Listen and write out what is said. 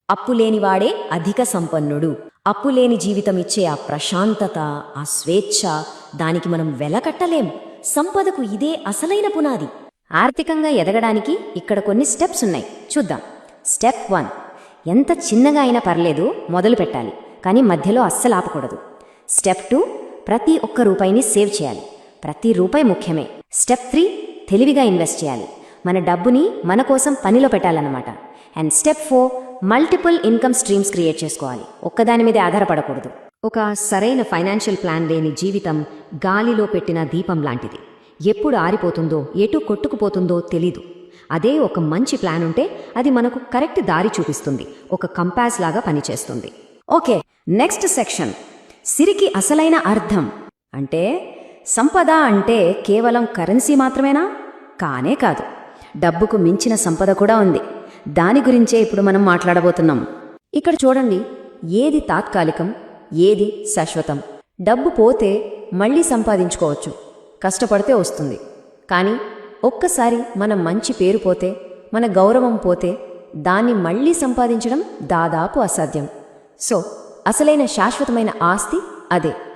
అప్పులేనివాడే అధిక సంపన్నుడు. అప్పులేని జీవితం ఇచ్చే ఆ ప్రశాంతత, ఆ స్వేచ్ఛ, దానికి మనం వెలకట్టలేం. సంపదకు ఇదే అసలైన పునాది. ఆర్థికంగా ఎదగడానికి ఇక్కడ కొన్ని స్టెప్స్ ఉన్నాయి, చూద్దాం. స్టెప్ 1, ఎంత చిన్నగా అయినా పర్లేదు మొదలు పెట్టాలి, కానీ మధ్యలో అస్సలు ఆపకూడదు. స్టెప్ 2, ప్రతి ఒక్క రూపాయిని సేవ్ చేయాలి, ప్రతి రూపాయి ముఖ్యమే. స్టెప్ 3, తెలివిగా ఇన్వెస్ట్ చేయాలి, మన డబ్బుని మన కోసం పనిలో పెట్టాలన్నమాట. And step 4, multiple income streams create చేసుకోవాలి, ఒక్కదాని మీదే ఆధారపడకూడదు. ఒక సరైన ఫైనాన్షియల్ ప్లాన్ లేని జీవితం గాలిలో పెట్టిన దీపం లాంటిది. ఎప్పుడు ఆరిపోతుందో, ఎటు కొట్టుకుపోతుందో తెలీదు. అదే ఒక మంచి ప్లాన్ ఉంటే అది మనకు కరెక్ట్ దారి చూపిస్తుంది, ఒక కంపాస్ లాగా పనిచేస్తుంది. ఓకే, నెక్స్ట్ సెక్షన్, సిరికి అసలైన అర్థం. అంటే సంపద అంటే కేవలం కరెన్సీ మాత్రమేనా? కానే కాదు, డబ్బుకు మించిన సంపద కూడా ఉంది. దాని గురించే ఇప్పుడు మనం మాట్లాడబోతున్నాం. ఇక్కడ చూడండి, ఏది తాత్కాలికం, ఏది శాశ్వతం. డబ్బు పోతే మళ్ళీ సంపాదించుకోవచ్చు, కష్టపడితే వస్తుంది. కానీ ఒక్కసారి మన మంచి పేరు పోతే, మన గౌరవం పోతే, దాన్ని మళ్ళీ సంపాదించడం దాదాపు అసాధ్యం. సో అసలైన శాశ్వతమైన ఆస్తి అదే,